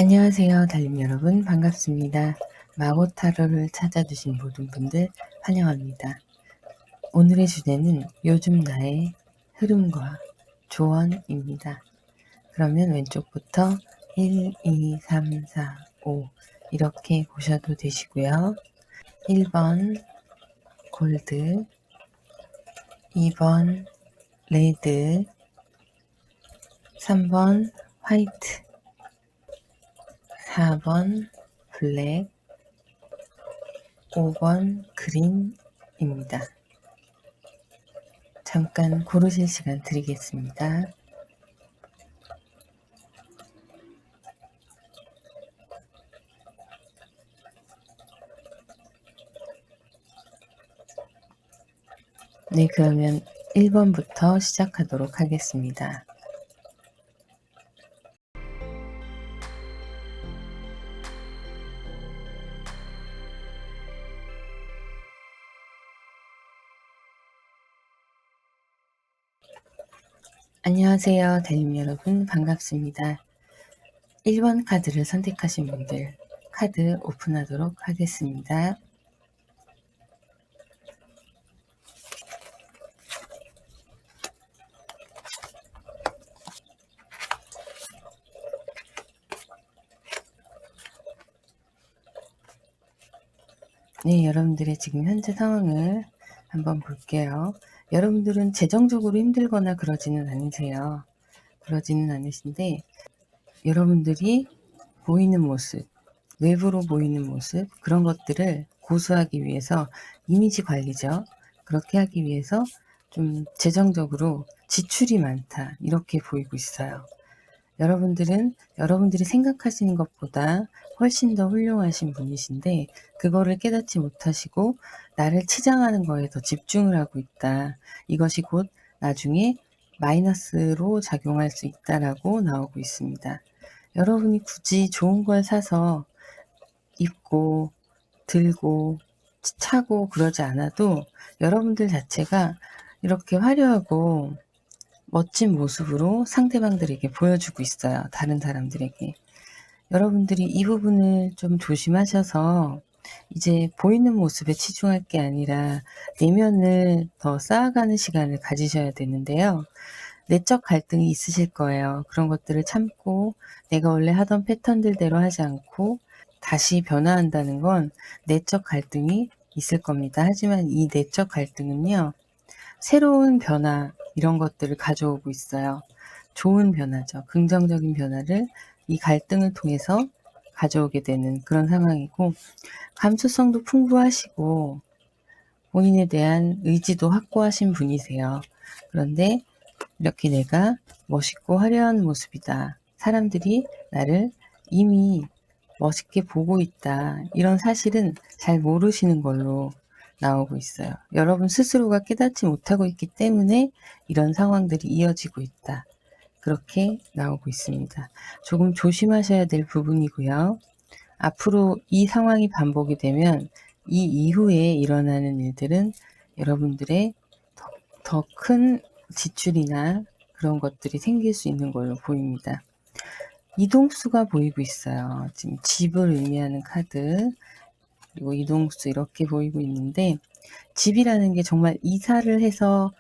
안녕하세요, 달님 여러분. 반갑습니다. 마고 타로를 찾아주신 모든 분들 환영합니다. 오늘의 주제는 요즘 나의 흐름과 조언입니다. 그러면 왼쪽부터 1, 2, 3, 4, 5 이렇게 보셔도 되시고요. 1번 골드, 2번 레드, 3번 화이트, 4번 블랙, 5번 그린입니다. 잠깐 고르실 시간 드리겠습니다. 네, 그러면 1번부터 시작하도록 하겠습니다. 안녕하세요, 달님 여러분. 반갑습니다. 1번 카드를 선택하신 분들 카드 오픈하도록 하겠습니다. 네, 여러분들의 지금 현재 상황을 한번 볼게요. 여러분들은 재정적으로 힘들거나 그러지는 않으세요. 그러지는 않으신데 여러분들이 보이는 모습, 외부로 보이는 모습, 그런 것들을 고수하기 위해서 이미지 관리죠. 그렇게 하기 위해서 좀 재정적으로 지출이 많다, 이렇게 보이고 있어요. 여러분들은 여러분들이 생각하시는 것보다 훨씬 더 훌륭하신 분이신데 그거를 깨닫지 못하시고 나를 치장하는 거에 더 집중을 하고 있다. 이것이 곧 나중에 마이너스로 작용할 수 있다라고 나오고 있습니다. 여러분이 굳이 좋은 걸 사서 입고 들고 차고 그러지 않아도 여러분들 자체가 이렇게 화려하고 멋진 모습으로 상대방들에게 보여주고 있어요. 다른 사람들에게. 여러분들이 이 부분을 좀 조심하셔서 이제 보이는 모습에 치중할 게 아니라 내면을 더 쌓아가는 시간을 가지셔야 되는데요. 내적 갈등이 있으실 거예요. 그런 것들을 참고 내가 원래 하던 패턴들대로 하지 않고 다시 변화한다는 건 내적 갈등이 있을 겁니다. 하지만 이 내적 갈등은요, 새로운 변화, 이런 것들을 가져오고 있어요. 좋은 변화죠. 긍정적인 변화를 이 갈등을 통해서 가져오게 되는 그런 상황이고, 감수성도 풍부하시고 본인에 대한 의지도 확고하신 분이세요. 그런데 이렇게 내가 멋있고 화려한 모습이다, 사람들이 나를 이미 멋있게 보고 있다, 이런 사실은 잘 모르시는 걸로 나오고 있어요. 여러분 스스로가 깨닫지 못하고 있기 때문에 이런 상황들이 이어지고 있다, 그렇게 나오고 있습니다. 조금 조심하셔야 될 부분이고요. 앞으로 이 상황이 반복이 되면 이 이후에 일어나는 일들은 여러분들의 더 큰 지출이나 그런 것들이 생길 수 있는 걸로 보입니다. 이동수가 보이고 있어요. 지금 집을 의미하는 카드, 그리고 이동수 이렇게 보이고 있는데, 집이라는 게 정말 이사를 해서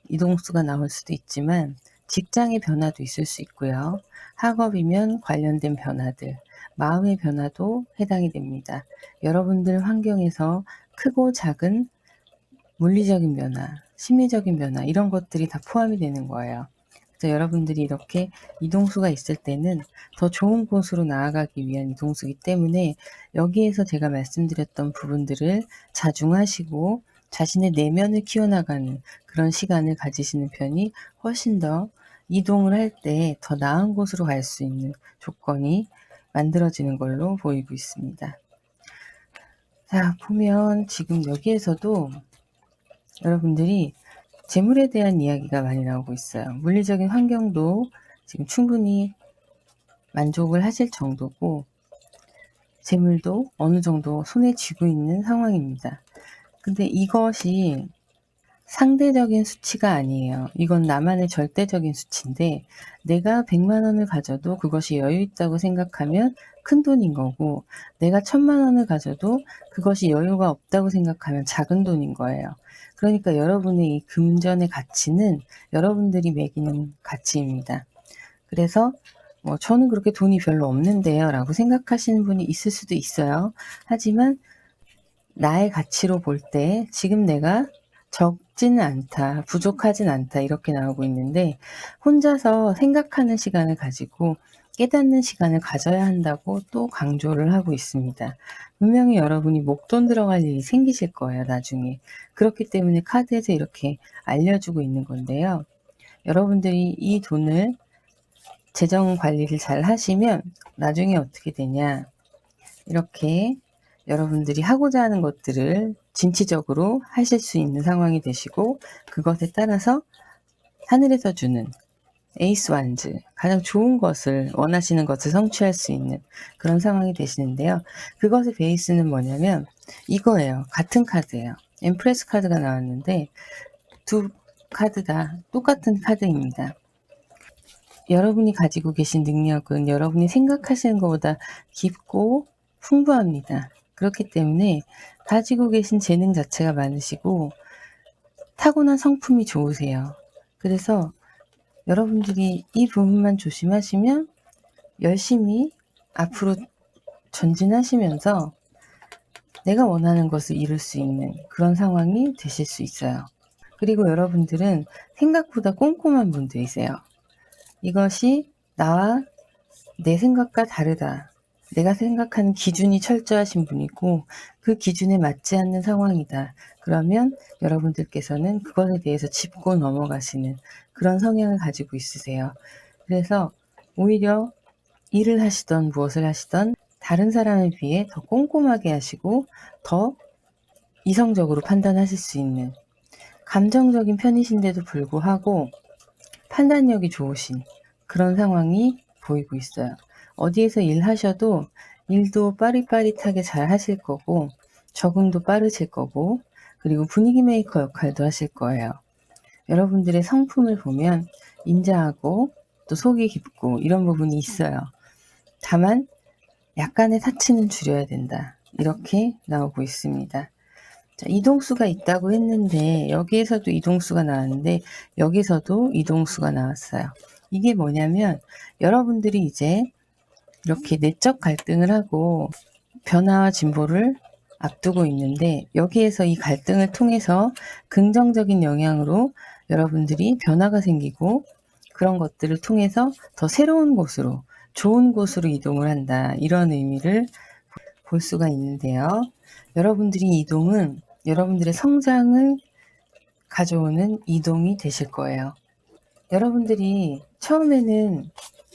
이동수가 나올 수도 있지만 직장의 변화도 있을 수 있고요. 학업이면 관련된 변화들, 마음의 변화도 해당이 됩니다. 여러분들 환경에서 크고 작은 물리적인 변화, 심리적인 변화, 이런 것들이 다 포함이 되는 거예요. 그래서 여러분들이 이렇게 이동수가 있을 때는 더 좋은 곳으로 나아가기 위한 이동수이기 때문에 여기에서 제가 말씀드렸던 부분들을 자중하시고 자신의 내면을 키워나가는 그런 시간을 가지시는 편이 훨씬 더 이동을 할 때 더 나은 곳으로 갈 수 있는 조건이 만들어지는 걸로 보이고 있습니다. 자, 보면 지금 여기에서도 여러분들이 재물에 대한 이야기가 많이 나오고 있어요. 물리적인 환경도 지금 충분히 만족을 하실 정도고 재물도 어느 정도 손에 쥐고 있는 상황입니다. 근데 이것이 상대적인 수치가 아니에요. 이건 나만의 절대적인 수치인데 내가 100만 원을 가져도 그것이 여유 있다고 생각하면 큰 돈인 거고 내가 1000만 원을 가져도 그것이 여유가 없다고 생각하면 작은 돈인 거예요. 그러니까 여러분의 이 금전의 가치는 여러분들이 매기는 가치입니다. 그래서 저는 그렇게 돈이 별로 없는데요 라고 생각하시는 분이 있을 수도 있어요. 하지만 나의 가치로 볼 때 지금 내가 적지는 않다, 부족하진 않다 이렇게 나오고 있는데 혼자서 생각하는 시간을 가지고 깨닫는 시간을 가져야 한다고 또 강조를 하고 있습니다. 분명히 여러분이 목돈 들어갈 일이 생기실 거예요, 나중에. 그렇기 때문에 카드에서 이렇게 알려주고 있는 건데요. 여러분들이 이 돈을 재정 관리를 잘 하시면 나중에 어떻게 되냐. 이렇게 여러분들이 하고자 하는 것들을 진취적으로 하실 수 있는 상황이 되시고 그것에 따라서 하늘에서 주는 에이스 완즈, 가장 좋은 것을 원하시는 것을 성취할 수 있는 그런 상황이 되시는데요. 그것의 베이스는 뭐냐면 이거예요. 같은 카드예요. 엠프레스 카드가 나왔는데 두 카드 다 똑같은 카드입니다. 여러분이 가지고 계신 능력은 여러분이 생각하시는 것보다 깊고 풍부합니다. 그렇기 때문에 가지고 계신 재능 자체가 많으시고 타고난 성품이 좋으세요. 그래서 여러분들이 이 부분만 조심하시면 열심히 앞으로 전진하시면서 내가 원하는 것을 이룰 수 있는 그런 상황이 되실 수 있어요. 그리고 여러분들은 생각보다 꼼꼼한 분들이세요. 이것이 나와 내 생각과 다르다. 내가 생각하는 기준이 철저하신 분이고 그 기준에 맞지 않는 상황이다. 그러면 여러분들께서는 그것에 대해서 짚고 넘어가시는 그런 성향을 가지고 있으세요. 그래서 오히려 일을 하시던 무엇을 하시던 다른 사람에 비해 더 꼼꼼하게 하시고 더 이성적으로 판단하실 수 있는 감정적인 편이신데도 불구하고 판단력이 좋으신 그런 상황이 보이고 있어요. 어디에서 일하셔도 일도 빠릿빠릿하게 잘 하실 거고 적응도 빠르실 거고 그리고 분위기 메이커 역할도 하실 거예요. 여러분들의 성품을 보면 인자하고 또 속이 깊고 이런 부분이 있어요. 다만 약간의 사치는 줄여야 된다. 이렇게 나오고 있습니다. 자, 이동수가 있다고 했는데 여기에서도 이동수가 나왔는데 여기서도 이동수가 나왔어요. 이게 뭐냐면 여러분들이 이제 이렇게 내적 갈등을 하고 변화와 진보를 앞두고 있는데 여기에서 이 갈등을 통해서 긍정적인 영향으로 여러분들이 변화가 생기고 그런 것들을 통해서 더 새로운 곳으로 좋은 곳으로 이동을 한다. 이런 의미를 볼 수가 있는데요. 여러분들이 이동은 여러분들의 성장을 가져오는 이동이 되실 거예요. 여러분들이 처음에는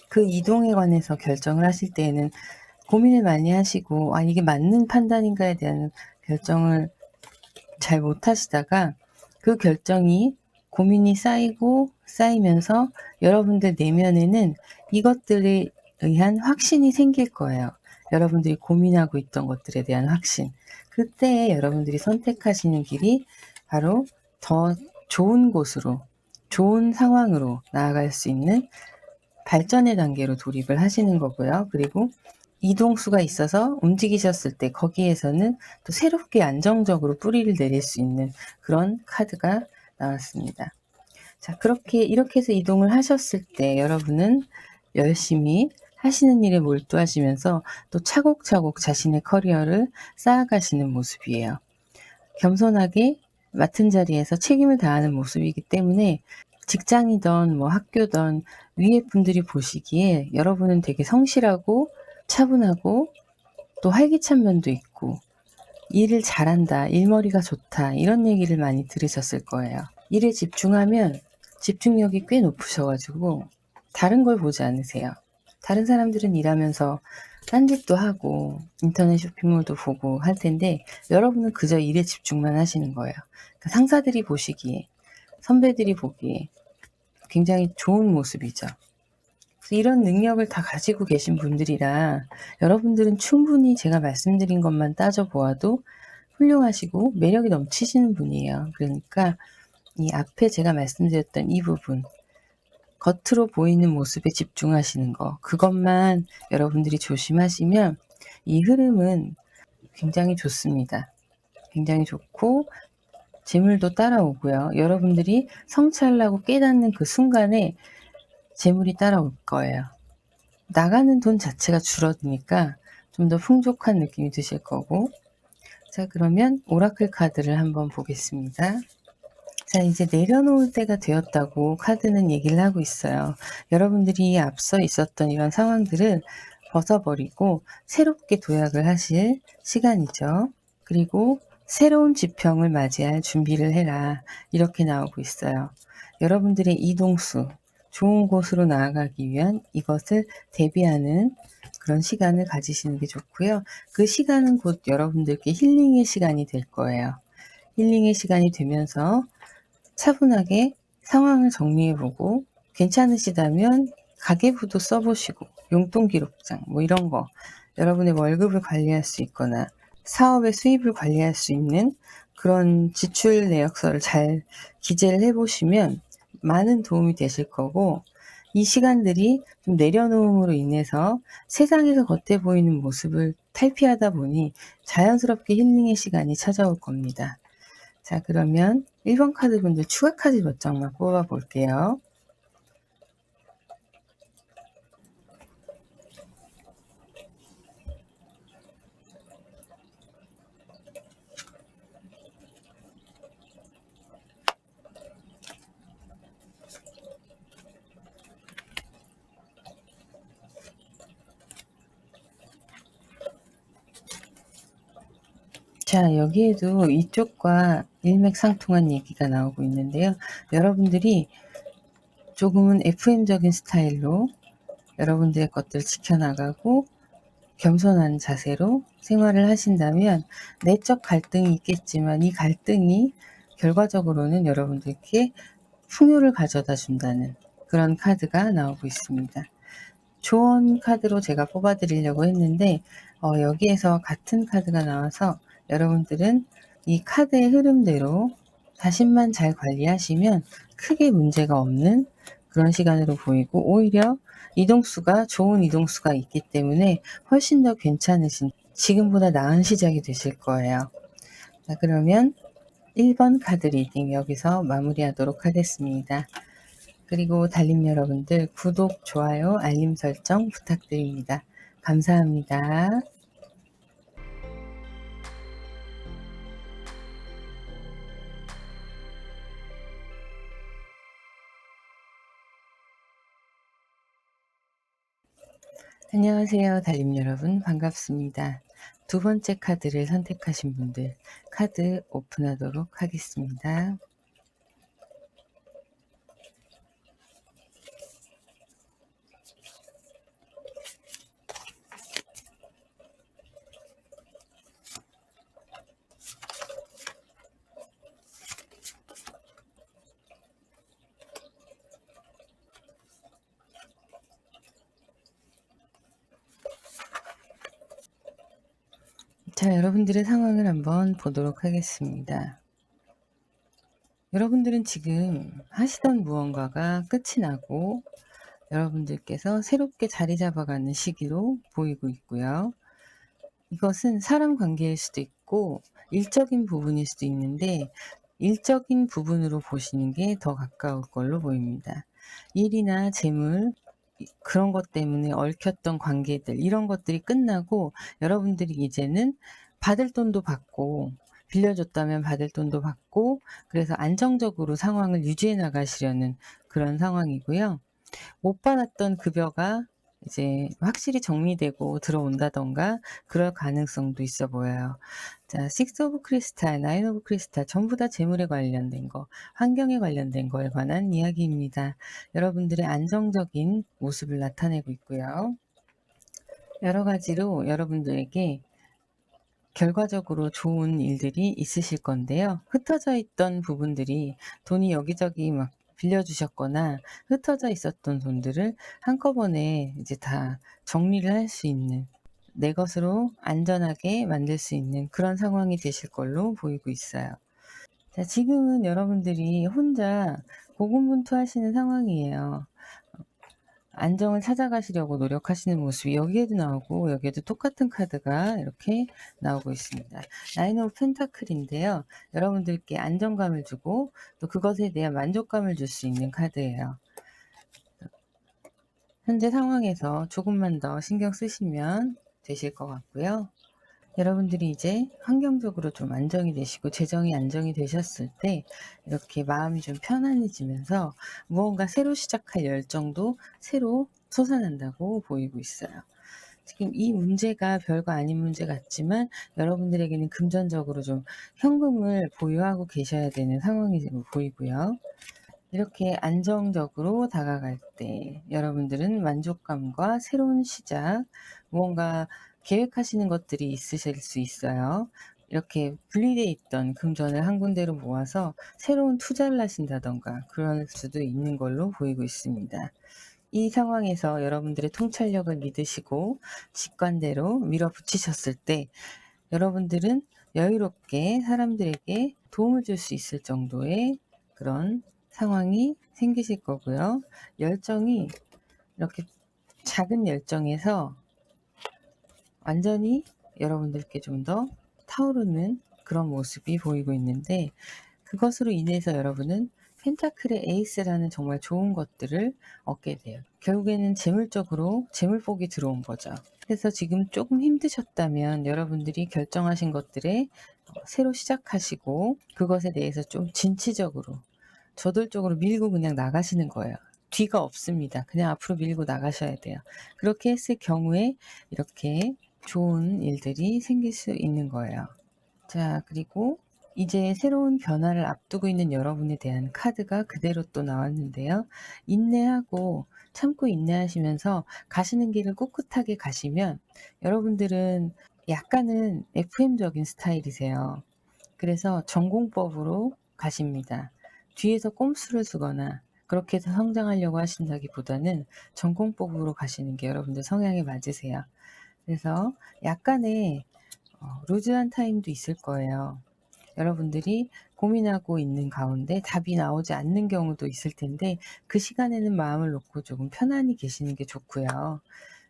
그 이동에 관해서 결정을 하실 때에는 고민을 많이 하시고 이게 맞는 판단인가에 대한 결정을 잘 못하시다가 그 결정이 고민이 쌓이고 쌓이면서 여러분들 내면에는 이것들에 의한 확신이 생길 거예요. 여러분들이 고민하고 있던 것들에 대한 확신. 그때 여러분들이 선택하시는 길이 바로 더 좋은 곳으로, 좋은 상황으로 나아갈 수 있는 발전의 단계로 돌입을 하시는 거고요. 그리고 이동수가 있어서 움직이셨을 때 거기에서는 또 새롭게 안정적으로 뿌리를 내릴 수 있는 그런 카드가 나왔습니다. 자, 이렇게 해서 이동을 하셨을 때 여러분은 열심히 하시는 일에 몰두하시면서 또 차곡차곡 자신의 커리어를 쌓아가시는 모습이에요. 겸손하게 맡은 자리에서 책임을 다하는 모습이기 때문에 직장이든 학교든 위에 분들이 보시기에 여러분은 되게 성실하고 차분하고 또 활기찬 면도 있고 일을 잘한다, 일머리가 좋다 이런 얘기를 많이 들으셨을 거예요. 일에 집중하면 집중력이 꽤 높으셔가지고 다른 걸 보지 않으세요. 다른 사람들은 일하면서 딴짓도 하고 인터넷 쇼핑몰도 보고 할 텐데 여러분은 그저 일에 집중만 하시는 거예요. 그러니까 상사들이 보시기에 선배들이 보기에 굉장히 좋은 모습이죠. 이런 능력을 다 가지고 계신 분들이라 여러분들은 충분히 제가 말씀드린 것만 따져보아도 훌륭하시고 매력이 넘치시는 분이에요. 그러니까 이 앞에 제가 말씀드렸던 이 부분, 겉으로 보이는 모습에 집중하시는 거, 그것만 여러분들이 조심하시면 이 흐름은 굉장히 좋습니다. 굉장히 좋고 재물도 따라오고요. 여러분들이 성취하려고 깨닫는 그 순간에 재물이 따라올 거예요. 나가는 돈 자체가 줄어드니까 좀 더 풍족한 느낌이 드실 거고. 자, 그러면 오라클 카드를 한번 보겠습니다. 자, 이제 내려놓을 때가 되었다고 카드는 얘기를 하고 있어요. 여러분들이 앞서 있었던 이런 상황들을 벗어버리고 새롭게 도약을 하실 시간이죠. 그리고 새로운 지평을 맞이할 준비를 해라. 이렇게 나오고 있어요. 여러분들의 이동수, 좋은 곳으로 나아가기 위한 이것을 대비하는 그런 시간을 가지시는 게 좋고요. 그 시간은 곧 여러분들께 힐링의 시간이 될 거예요. 힐링의 시간이 되면서 차분하게 상황을 정리해보고 괜찮으시다면 가계부도 써보시고 용돈 기록장 뭐 이런 거, 여러분의 월급을 관리할 수 있거나 사업의 수입을 관리할 수 있는 그런 지출 내역서를 잘 기재를 해보시면 많은 도움이 되실 거고, 이 시간들이 좀 내려놓음으로 인해서 세상에서 겉에 보이는 모습을 탈피하다 보니 자연스럽게 힐링의 시간이 찾아올 겁니다. 자, 그러면 1번 카드 분들 추가 카드 몇 장만 뽑아 볼게요. 자, 여기에도 이쪽과 일맥상통한 얘기가 나오고 있는데요. 여러분들이 조금은 FM적인 스타일로 여러분들의 것들 지켜나가고 겸손한 자세로 생활을 하신다면 내적 갈등이 있겠지만 이 갈등이 결과적으로는 여러분들께 풍요를 가져다 준다는 그런 카드가 나오고 있습니다. 조언 카드로 제가 뽑아 드리려고 했는데 여기에서 같은 카드가 나와서 여러분들은 이 카드의 흐름대로 자신만 잘 관리하시면 크게 문제가 없는 그런 시간으로 보이고, 오히려 이동수가 좋은 이동수가 있기 때문에 훨씬 더 괜찮으신, 지금보다 나은 시작이 되실 거예요. 자, 그러면 1번 카드 리딩 여기서 마무리하도록 하겠습니다. 그리고 달님 여러분들 구독, 좋아요, 알림 설정 부탁드립니다. 감사합니다. 안녕하세요, 달님 여러분. 반갑습니다. 두 번째 카드를 선택하신 분들 카드 오픈하도록 하겠습니다. 자, 여러분들의 상황을 한번 보도록 하겠습니다. 여러분들은 지금 하시던 무언가가 끝이 나고 여러분들께서 새롭게 자리 잡아가는 시기로 보이고 있고요. 이것은 사람 관계일 수도 있고 일적인 부분일 수도 있는데, 일적인 부분으로 보시는 게 더 가까울 걸로 보입니다. 일이나 재물, 그런 것 때문에 얽혔던 관계들, 이런 것들이 끝나고 여러분들이 이제는 받을 돈도 받고, 빌려줬다면 받을 돈도 받고, 그래서 안정적으로 상황을 유지해 나가시려는 그런 상황이고요. 못 받았던 급여가 이제 확실히 정리되고 들어온다던가 그럴 가능성도 있어 보여요. 자, 식스 오브 크리스탈, 나인 오브 크리스탈 전부 다 재물에 관련된 거, 환경에 관련된 거에 관한 이야기입니다. 여러분들의 안정적인 모습을 나타내고 있고요. 여러 가지로 여러분들에게 결과적으로 좋은 일들이 있으실 건데요. 흩어져 있던 부분들이, 돈이 여기저기 막 빌려주셨거나 흩어져 있었던 돈들을 한꺼번에 이제 다 정리를 할 수 있는, 내 것으로 안전하게 만들 수 있는 그런 상황이 되실 걸로 보이고 있어요. 자, 지금은 여러분들이 혼자 고군분투하시는 상황이에요. 안정을 찾아가시려고 노력하시는 모습이 여기에도 나오고 여기에도 똑같은 카드가 이렇게 나오고 있습니다. 나인 오브 펜타클인데요. 여러분들께 안정감을 주고 또 그것에 대한 만족감을 줄 수 있는 카드예요. 현재 상황에서 조금만 더 신경 쓰시면 되실 것 같고요. 여러분들이 이제 환경적으로 좀 안정이 되시고 재정이 안정이 되셨을 때 이렇게 마음이 좀 편안해지면서 무언가 새로 시작할 열정도 새로 솟아난다고 보이고 있어요. 지금 이 문제가 별거 아닌 문제 같지만 여러분들에게는 금전적으로 좀 현금을 보유하고 계셔야 되는 상황이 보이고요. 이렇게 안정적으로 다가갈 때 여러분들은 만족감과 새로운 시작, 무언가 계획하시는 것들이 있으실 수 있어요. 이렇게 분리되어 있던 금전을 한 군데로 모아서 새로운 투자를 하신다던가 그럴 수도 있는 걸로 보이고 있습니다. 이 상황에서 여러분들의 통찰력을 믿으시고 직관대로 밀어붙이셨을 때 여러분들은 여유롭게 사람들에게 도움을 줄 수 있을 정도의 그런 상황이 생기실 거고요. 열정이 이렇게 작은 열정에서 완전히 여러분들께 좀 더 타오르는 그런 모습이 보이고 있는데 그것으로 인해서 여러분은 펜타클의 에이스라는 정말 좋은 것들을 얻게 돼요. 결국에는 재물적으로 재물복이 들어온 거죠. 그래서 지금 조금 힘드셨다면 여러분들이 결정하신 것들에 새로 시작하시고 그것에 대해서 좀 진취적으로 저돌적으로 밀고 그냥 나가시는 거예요. 뒤가 없습니다. 그냥 앞으로 밀고 나가셔야 돼요. 그렇게 했을 경우에 이렇게 좋은 일들이 생길 수 있는 거예요. 자, 그리고 이제 새로운 변화를 앞두고 있는 여러분에 대한 카드가 그대로 또 나왔는데요. 인내하고 참고 인내하시면서 가시는 길을 꿋꿋하게 가시면 여러분들은 약간은 FM적인 스타일이세요. 그래서 전공법으로 가십니다. 뒤에서 꼼수를 쓰거나 그렇게 해서 성장하려고 하신다기보다는 전공법으로 가시는 게 여러분들 성향에 맞으세요. 그래서 약간의 루즈한 타임도 있을 거예요. 여러분들이 고민하고 있는 가운데 답이 나오지 않는 경우도 있을 텐데 그 시간에는 마음을 놓고 조금 편안히 계시는 게 좋고요.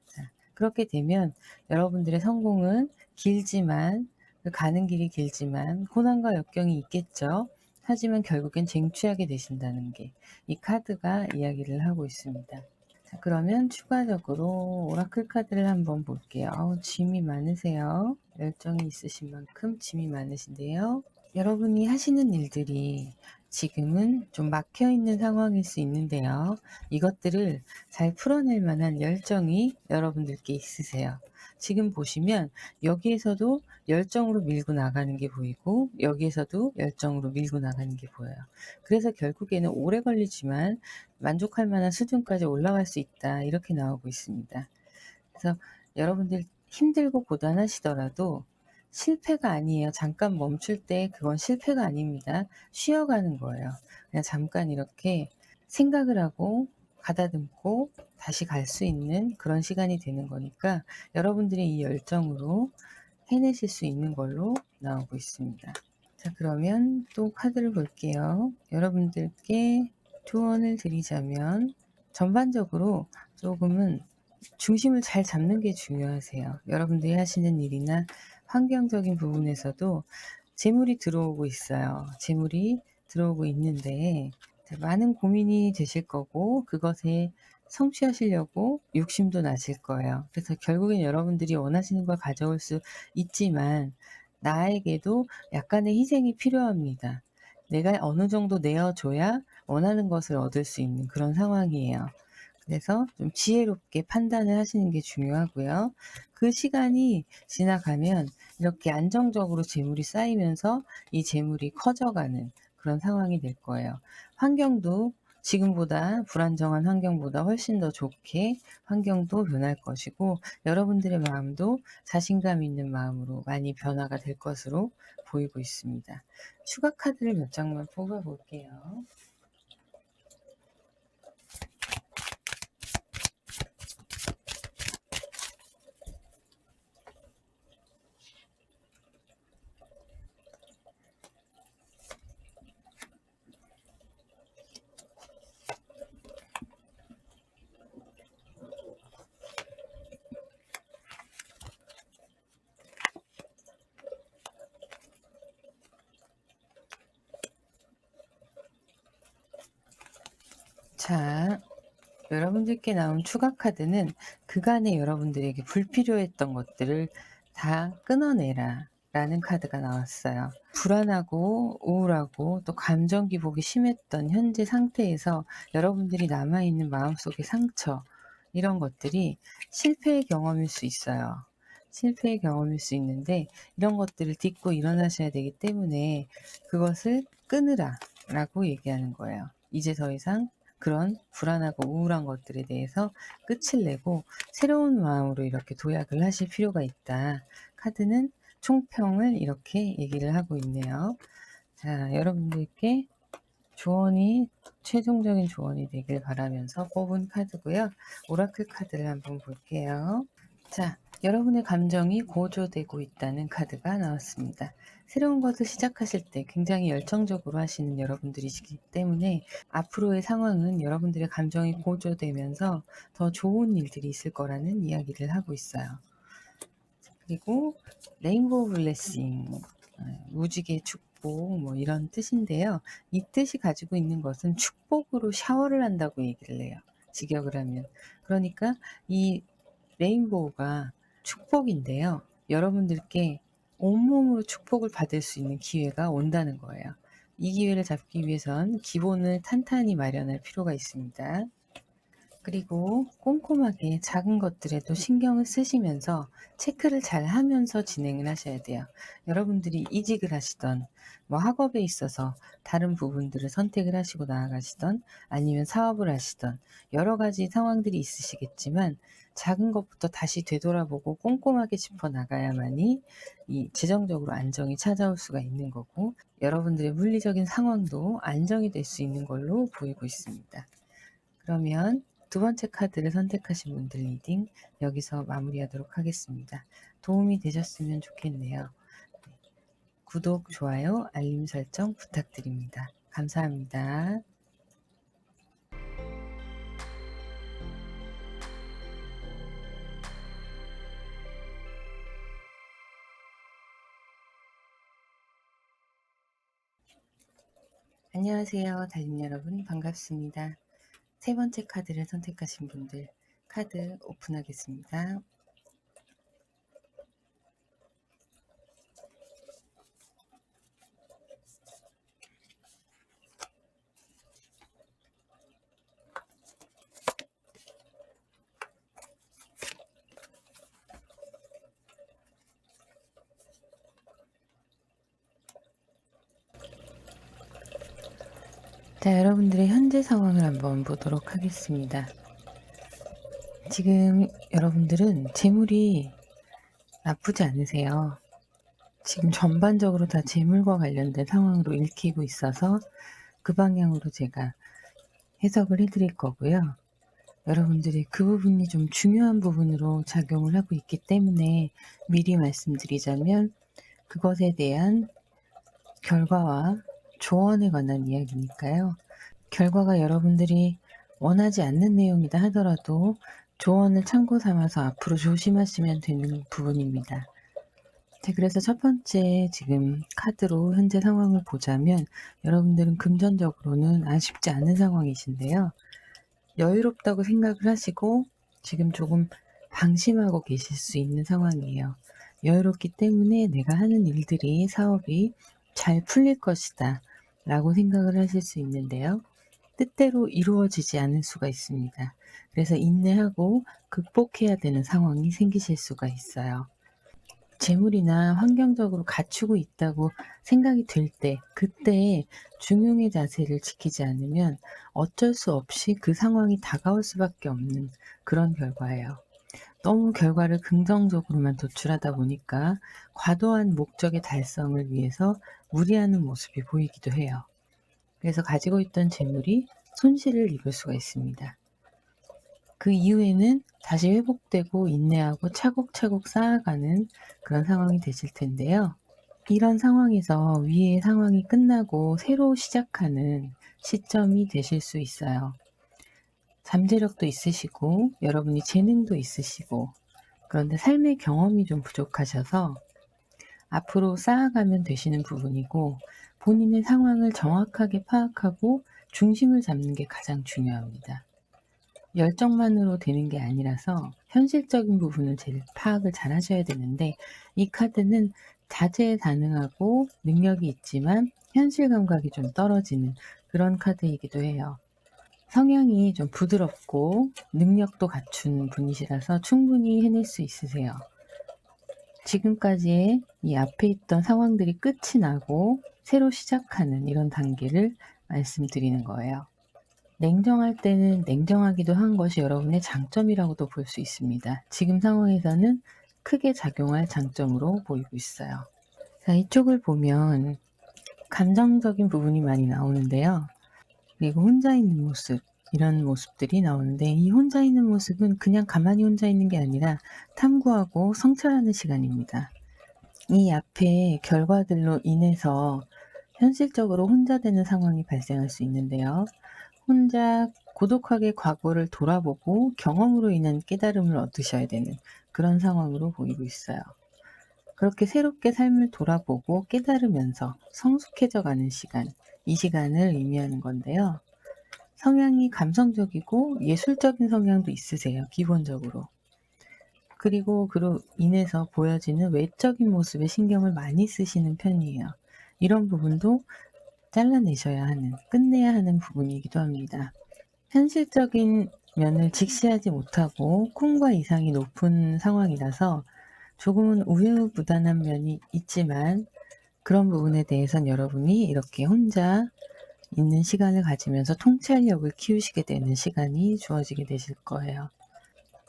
자, 그렇게 되면 여러분들의 성공은 길지만 가는 길이 길지만 고난과 역경이 있겠죠. 하지만 결국엔 쟁취하게 되신다는 게 이 카드가 이야기를 하고 있습니다. 자, 그러면 추가적으로 오라클 카드를 한번 볼게요. 짐이 많으세요. 열정이 있으신 만큼 짐이 많으신데요. 여러분이 하시는 일들이 지금은 좀 막혀 있는 상황일 수 있는데요. 이것들을 잘 풀어낼 만한 열정이 여러분들께 있으세요. 지금 보시면 여기에서도 열정으로 밀고 나가는 게 보이고 여기에서도 열정으로 밀고 나가는 게 보여요. 그래서 결국에는 오래 걸리지만 만족할 만한 수준까지 올라갈 수 있다. 이렇게 나오고 있습니다. 그래서 여러분들 힘들고 고단하시더라도 실패가 아니에요. 잠깐 멈출 때 그건 실패가 아닙니다. 쉬어가는 거예요. 그냥 잠깐 이렇게 생각을 하고 가다듬고 다시 갈 수 있는 그런 시간이 되는 거니까 여러분들의 이 열정으로 해내실 수 있는 걸로 나오고 있습니다. 자, 그러면 또 카드를 볼게요. 여러분들께 조언을 드리자면 전반적으로 조금은 중심을 잘 잡는 게 중요하세요. 여러분들이 하시는 일이나 환경적인 부분에서도 재물이 들어오고 있어요. 재물이 들어오고 있는데 많은 고민이 되실 거고 그것에 성취하시려고 욕심도 나실 거예요. 그래서 결국엔 여러분들이 원하시는 걸 가져올 수 있지만 나에게도 약간의 희생이 필요합니다. 내가 어느 정도 내어줘야 원하는 것을 얻을 수 있는 그런 상황이에요. 그래서 좀 지혜롭게 판단을 하시는 게 중요하고요. 그 시간이 지나가면 이렇게 안정적으로 재물이 쌓이면서 이 재물이 커져가는 그런 상황이 될 거예요. 환경도 지금보다 불안정한 환경보다 훨씬 더 좋게 환경도 변할 것이고 여러분들의 마음도 자신감 있는 마음으로 많이 변화가 될 것으로 보이고 있습니다. 추가 카드를 몇 장만 뽑아 볼게요. 자, 여러분들께 나온 추가 카드는 그간에 여러분들에게 불필요했던 것들을 다 끊어내라 라는 카드가 나왔어요. 불안하고 우울하고 또 감정 기복이 심했던 현재 상태에서 여러분들이 남아있는 마음속의 상처, 이런 것들이 실패의 경험일 수 있어요. 실패의 경험일 수 있는데 이런 것들을 딛고 일어나셔야 되기 때문에 그것을 끊으라 라고 얘기하는 거예요. 이제 더 이상 그런 불안하고 우울한 것들에 대해서 끝을 내고 새로운 마음으로 이렇게 도약을 하실 필요가 있다. 카드는 총평을 이렇게 얘기를 하고 있네요. 자, 여러분들께 조언이 최종적인 조언이 되길 바라면서 뽑은 카드고요. 오라클 카드를 한번 볼게요. 자, 여러분의 감정이 고조되고 있다는 카드가 나왔습니다. 새로운 것을 시작하실 때 굉장히 열정적으로 하시는 여러분들이시기 때문에 앞으로의 상황은 여러분들의 감정이 고조되면서 더 좋은 일들이 있을 거라는 이야기를 하고 있어요. 그리고 레인보우 블레싱, 무지개 축복 뭐 이런 뜻인데요. 이 뜻이 가지고 있는 것은 축복으로 샤워를 한다고 얘기를 해요. 직역을 하면. 그러니까 이 레인보우가 축복인데요. 여러분들께 온몸으로 축복을 받을 수 있는 기회가 온다는 거예요. 이 기회를 잡기 위해선 기본을 탄탄히 마련할 필요가 있습니다. 그리고 꼼꼼하게 작은 것들에도 신경을 쓰시면서 체크를 잘 하면서 진행을 하셔야 돼요. 여러분들이 이직을 하시던 뭐 학업에 있어서 다른 부분들을 선택을 하시고 나아가시던 아니면 사업을 하시던 여러 가지 상황들이 있으시겠지만 작은 것부터 다시 되돌아보고 꼼꼼하게 짚어 나가야만이 이 재정적으로 안정이 찾아올 수가 있는 거고 여러분들의 물리적인 상황도 안정이 될 수 있는 걸로 보이고 있습니다. 그러면 두 번째 카드를 선택하신 분들 리딩 여기서 마무리하도록 하겠습니다. 도움이 되셨으면 좋겠네요. 구독, 좋아요, 알림 설정 부탁드립니다. 감사합니다. 안녕하세요. 달님 여러분 반갑습니다. 세 번째 카드를 선택하신 분들 카드 오픈하겠습니다. 자, 여러분들의 현재 상황을 한번 보도록 하겠습니다. 지금 여러분들은 재물이 나쁘지 않으세요. 지금 전반적으로 다 재물과 관련된 상황으로 읽히고 있어서 그 방향으로 제가 해석을 해드릴 거고요. 여러분들이 그 부분이 좀 중요한 부분으로 작용을 하고 있기 때문에 미리 말씀드리자면 그것에 대한 결과와 조언에 관한 이야기니까요. 결과가 여러분들이 원하지 않는 내용이다 하더라도 조언을 참고 삼아서 앞으로 조심하시면 되는 부분입니다. 자, 그래서 첫 번째 지금 카드로 현재 상황을 보자면 여러분들은 금전적으로는 아쉽지 않은 상황이신데요. 여유롭다고 생각을 하시고 지금 조금 방심하고 계실 수 있는 상황이에요. 여유롭기 때문에 내가 하는 일들이 사업이 잘 풀릴 것이다 라고 생각을 하실 수 있는데요. 뜻대로 이루어지지 않을 수가 있습니다. 그래서 인내하고 극복해야 되는 상황이 생기실 수가 있어요. 재물이나 환경적으로 갖추고 있다고 생각이 들 때, 그때 중용의 자세를 지키지 않으면 어쩔 수 없이 그 상황이 다가올 수밖에 없는 그런 결과예요. 너무 결과를 긍정적으로만 도출하다 보니까 과도한 목적의 달성을 위해서 무리하는 모습이 보이기도 해요. 그래서 가지고 있던 재물이 손실을 입을 수가 있습니다. 그 이후에는 다시 회복되고 인내하고 차곡차곡 쌓아가는 그런 상황이 되실 텐데요. 이런 상황에서 위의 상황이 끝나고 새로 시작하는 시점이 되실 수 있어요. 잠재력도 있으시고 여러분이 재능도 있으시고 그런데 삶의 경험이 좀 부족하셔서 앞으로 쌓아가면 되시는 부분이고 본인의 상황을 정확하게 파악하고 중심을 잡는 게 가장 중요합니다. 열정만으로 되는 게 아니라서 현실적인 부분을 제일 파악을 잘 하셔야 되는데, 이 카드는 다재다능하고 능력이 있지만 현실 감각이 좀 떨어지는 그런 카드이기도 해요. 성향이 좀 부드럽고 능력도 갖춘 분이시라서 충분히 해낼 수 있으세요. 지금까지의 이 앞에 있던 상황들이 끝이 나고 새로 시작하는 이런 단계를 말씀드리는 거예요. 냉정할 때는 냉정하기도 한 것이 여러분의 장점이라고도 볼 수 있습니다. 지금 상황에서는 크게 작용할 장점으로 보이고 있어요. 자, 이쪽을 보면 감정적인 부분이 많이 나오는데요. 그리고 혼자 있는 모습, 이런 모습들이 나오는데, 이 혼자 있는 모습은 그냥 가만히 혼자 있는 게 아니라 탐구하고 성찰하는 시간입니다. 이 앞에 결과들로 인해서 현실적으로 혼자 되는 상황이 발생할 수 있는데요. 혼자 고독하게 과거를 돌아보고 경험으로 인한 깨달음을 얻으셔야 되는 그런 상황으로 보이고 있어요. 그렇게 새롭게 삶을 돌아보고 깨달으면서 성숙해져 가는 시간, 이 시간을 의미하는 건데요. 성향이 감성적이고 예술적인 성향도 있으세요, 기본적으로. 그리고 그로 인해서 보여지는 외적인 모습에 신경을 많이 쓰시는 편이에요. 이런 부분도 잘라내셔야 하는, 끝내야 하는 부분이기도 합니다. 현실적인 면을 직시하지 못하고 꿈과 이상이 높은 상황이라서 조금은 우유부단한 면이 있지만, 그런 부분에 대해선 여러분이 이렇게 혼자 있는 시간을 가지면서 통찰력을 키우시게 되는 시간이 주어지게 되실 거예요.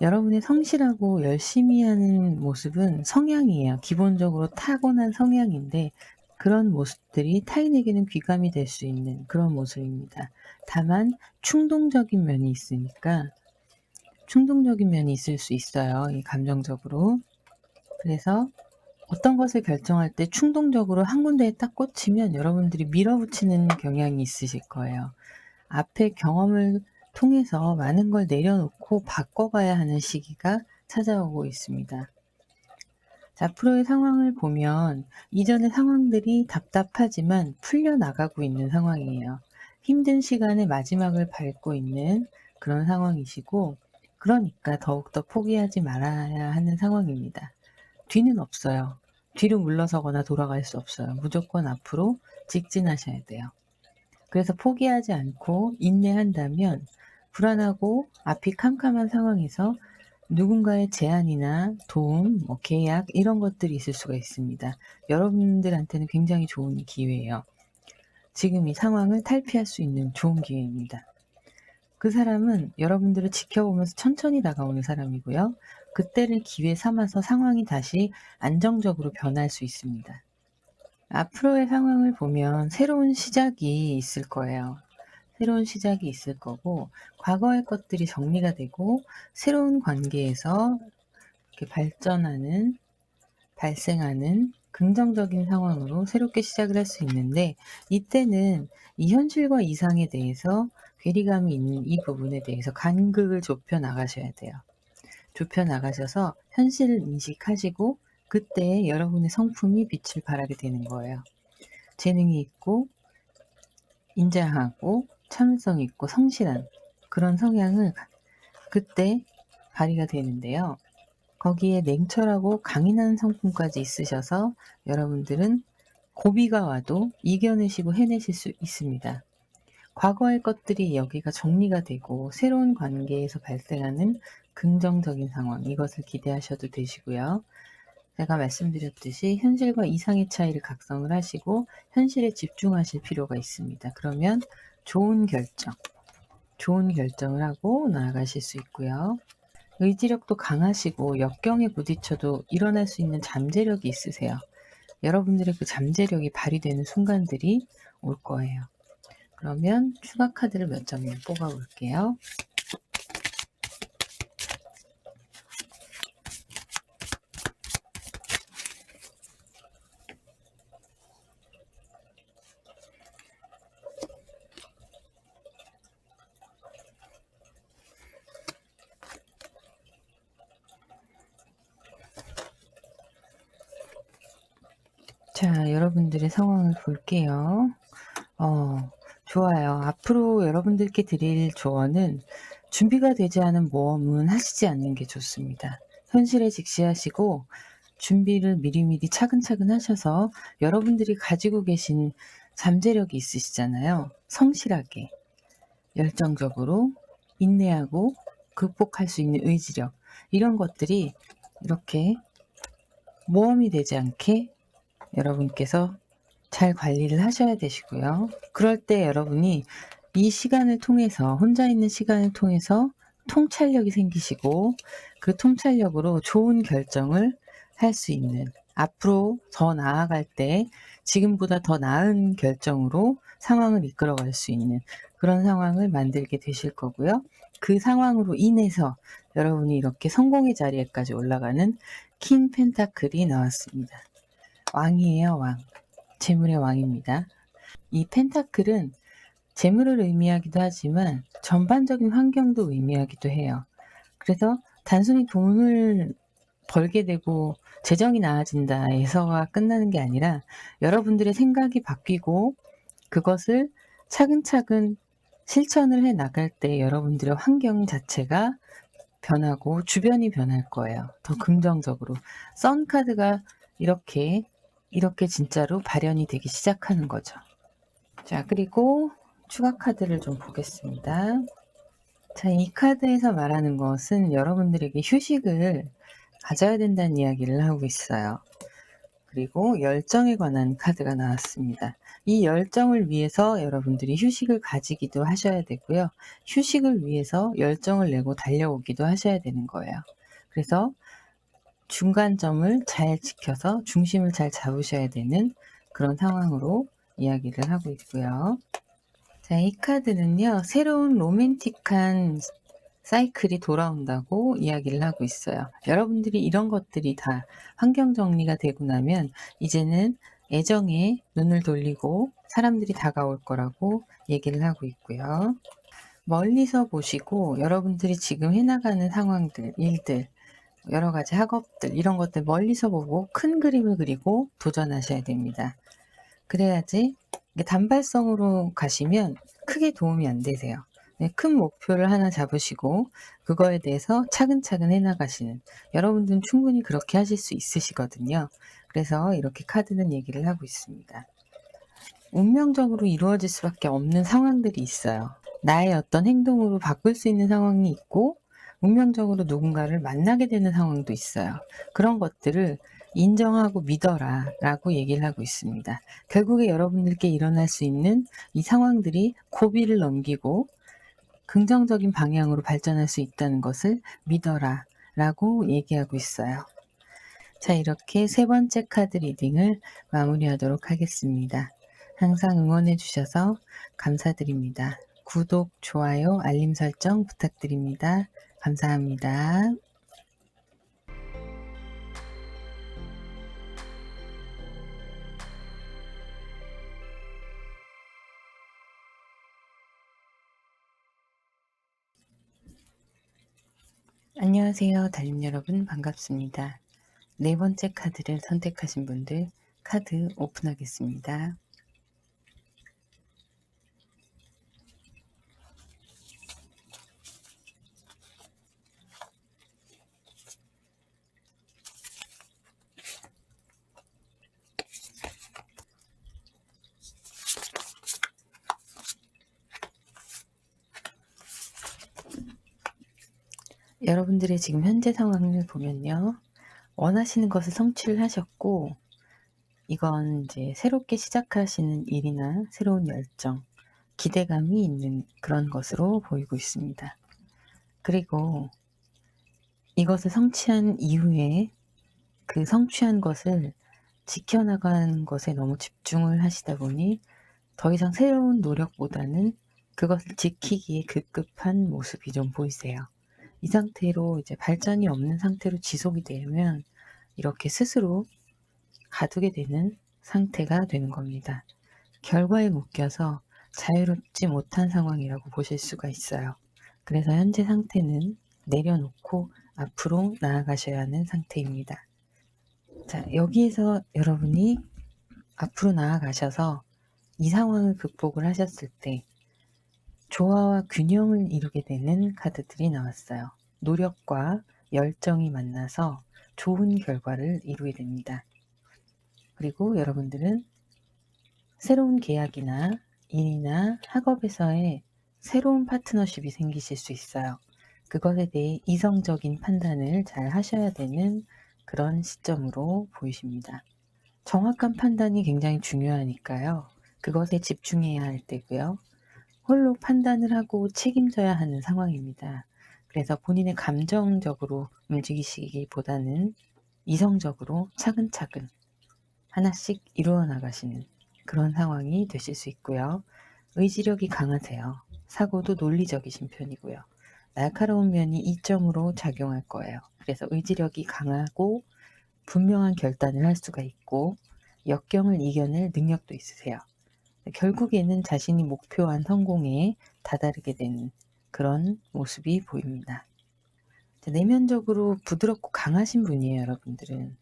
여러분의 성실하고 열심히 하는 모습은 성향이에요. 기본적으로 타고난 성향인데, 그런 모습들이 타인에게는 귀감이 될 수 있는 그런 모습입니다. 다만 충동적인 면이 있으니까, 충동적인 면이 있을 수 있어요, 이 감정적으로. 그래서 어떤 것을 결정할 때 충동적으로 한 군데에 딱 꽂히면 여러분들이 밀어붙이는 경향이 있으실 거예요. 앞에 경험을 통해서 많은 걸 내려놓고 바꿔가야 하는 시기가 찾아오고 있습니다. 자, 앞으로의 상황을 보면 이전의 상황들이 답답하지만 풀려나가고 있는 상황이에요. 힘든 시간의 마지막을 밟고 있는 그런 상황이시고, 그러니까 더욱더 포기하지 말아야 하는 상황입니다. 뒤는 없어요. 뒤로 물러서거나 돌아갈 수 없어요. 무조건 앞으로 직진하셔야 돼요. 그래서 포기하지 않고 인내한다면 불안하고 앞이 캄캄한 상황에서 누군가의 제안이나 도움, 계약 이런 것들이 있을 수가 있습니다. 여러분들한테는 굉장히 좋은 기회예요. 지금 이 상황을 탈피할 수 있는 좋은 기회입니다. 그 사람은 여러분들을 지켜보면서 천천히 다가오는 사람이고요. 그때를 기회 삼아서 상황이 다시 안정적으로 변할 수 있습니다. 앞으로의 상황을 보면 새로운 시작이 있을 거예요. 새로운 시작이 있을 거고, 과거의 것들이 정리가 되고 새로운 관계에서 이렇게 발생하는 긍정적인 상황으로 새롭게 시작을 할 수 있는데, 이때는 이 현실과 이상에 대해서 괴리감이 있는 이 부분에 대해서 간극을 좁혀 나가셔야 돼요. 좁혀 나가셔서 현실을 인식하시고 그때 여러분의 성품이 빛을 발하게 되는 거예요. 재능이 있고 인자하고 참을성 있고 성실한 그런 성향은 그때 발휘가 되는데요. 거기에 냉철하고 강인한 성품까지 있으셔서 여러분들은 고비가 와도 이겨내시고 해내실 수 있습니다. 과거의 것들이 여기가 정리가 되고 새로운 관계에서 발생하는 긍정적인 상황, 이것을 기대하셔도 되시고요. 제가 말씀드렸듯이 현실과 이상의 차이를 각성을 하시고 현실에 집중하실 필요가 있습니다. 그러면 좋은 결정을 하고 나아가실 수 있고요. 의지력도 강하시고 역경에 부딪혀도 일어날 수 있는 잠재력이 있으세요. 여러분들의 그 잠재력이 발휘되는 순간들이 올 거예요. 그러면 추가 카드를 몇 장만 뽑아 볼게요. 자, 여러분들의 상황을 볼게요. 좋아요. 앞으로 여러분들께 드릴 조언은 준비가 되지 않은 모험은 하시지 않는 게 좋습니다. 현실에 직시하시고 준비를 미리미리 차근차근 하셔서 여러분들이 가지고 계신 잠재력이 있으시잖아요. 성실하게, 열정적으로, 인내하고 극복할 수 있는 의지력, 이런 것들이 이렇게 모험이 되지 않게 여러분께서 잘 관리를 하셔야 되시고요. 그럴 때 여러분이 이 시간을 통해서, 혼자 있는 시간을 통해서 통찰력이 생기시고 그 통찰력으로 좋은 결정을 할 수 있는, 앞으로 더 나아갈 때 지금보다 더 나은 결정으로 상황을 이끌어갈 수 있는 그런 상황을 만들게 되실 거고요. 그 상황으로 인해서 여러분이 이렇게 성공의 자리에까지 올라가는 킹 펜타클이 나왔습니다. 왕이에요, 왕. 재물의 왕입니다. 이 펜타클은 재물을 의미하기도 하지만 전반적인 환경도 의미하기도 해요. 그래서 단순히 돈을 벌게 되고 재정이 나아진다에서가 끝나는 게 아니라 여러분들의 생각이 바뀌고 그것을 차근차근 실천을 해 나갈 때 여러분들의 환경 자체가 변하고 주변이 변할 거예요. 더 긍정적으로. 선 카드가 이렇게 진짜로 발현이 되기 시작하는 거죠. 자, 그리고 추가 카드를 좀 보겠습니다. 자, 이 카드에서 말하는 것은 여러분들에게 휴식을 가져야 된다는 이야기를 하고 있어요. 그리고 열정에 관한 카드가 나왔습니다. 이 열정을 위해서 여러분들이 휴식을 가지기도 하셔야 되고요. 휴식을 위해서 열정을 내고 달려오기도 하셔야 되는 거예요. 그래서 중간점을 잘 지켜서 중심을 잘 잡으셔야 되는 그런 상황으로 이야기를 하고 있고요. 자, 이 카드는요, 새로운 로맨틱한 사이클이 돌아온다고 이야기를 하고 있어요. 여러분들이 이런 것들이 다 환경 정리가 되고 나면 이제는 애정에 눈을 돌리고 사람들이 다가올 거라고 얘기를 하고 있고요. 멀리서 보시고 여러분들이 지금 해나가는 상황들, 일들, 여러 가지 학업들, 이런 것들 멀리서 보고 큰 그림을 그리고 도전하셔야 됩니다. 그래야지 단발성으로 가시면 크게 도움이 안 되세요. 네, 큰 목표를 하나 잡으시고 그거에 대해서 차근차근 해나가시는, 여러분들은 충분히 그렇게 하실 수 있으시거든요. 그래서 이렇게 카드는 얘기를 하고 있습니다. 운명적으로 이루어질 수밖에 없는 상황들이 있어요. 나의 어떤 행동으로 바꿀 수 있는 상황이 있고 운명적으로 누군가를 만나게 되는 상황도 있어요. 그런 것들을 인정하고 믿어라 라고 얘기를 하고 있습니다. 결국에 여러분들께 일어날 수 있는 이 상황들이 고비를 넘기고 긍정적인 방향으로 발전할 수 있다는 것을 믿어라 라고 얘기하고 있어요. 자, 이렇게 세 번째 카드 리딩을 마무리하도록 하겠습니다. 항상 응원해 주셔서 감사드립니다. 구독, 좋아요, 알림 설정 부탁드립니다. 감사합니다. 안녕하세요, 달님 여러분, 반갑습니다. 네 번째 카드를 선택하신 분들 카드 오픈하겠습니다. 여러분들의 지금 현재 상황을 보면요, 원하시는 것을 성취를 하셨고 이건 이제 새롭게 시작하시는 일이나 새로운 열정, 기대감이 있는 그런 것으로 보이고 있습니다. 그리고 이것을 성취한 이후에 그 성취한 것을 지켜나가는 것에 너무 집중을 하시다 보니 더 이상 새로운 노력보다는 그것을 지키기에 급급한 모습이 좀 보이세요. 이 상태로 이제 발전이 없는 상태로 지속이 되면 이렇게 스스로 가두게 되는 상태가 되는 겁니다. 결과에 묶여서 자유롭지 못한 상황이라고 보실 수가 있어요. 그래서 현재 상태는 내려놓고 앞으로 나아가셔야 하는 상태입니다. 자, 여기에서 여러분이 앞으로 나아가셔서 이 상황을 극복을 하셨을 때 조화와 균형을 이루게 되는 카드들이 나왔어요. 노력과 열정이 만나서 좋은 결과를 이루게 됩니다. 그리고 여러분들은 새로운 계약이나 일이나 학업에서의 새로운 파트너십이 생기실 수 있어요. 그것에 대해 이성적인 판단을 잘 하셔야 되는 그런 시점으로 보이십니다. 정확한 판단이 굉장히 중요하니까요. 그것에 집중해야 할 때고요. 홀로 판단을 하고 책임져야 하는 상황입니다. 그래서 본인의 감정적으로 움직이시기보다는 이성적으로 차근차근 하나씩 이루어 나가시는 그런 상황이 되실 수 있고요. 의지력이 강하세요. 사고도 논리적이신 편이고요. 날카로운 면이 이점으로 작용할 거예요. 그래서 의지력이 강하고 분명한 결단을 할 수가 있고 역경을 이겨낼 능력도 있으세요. 결국에는 자신이 목표한 성공에 다다르게 되는 그런 모습이 보입니다. 내면적으로 부드럽고 강하신 분이에요, 여러분들은.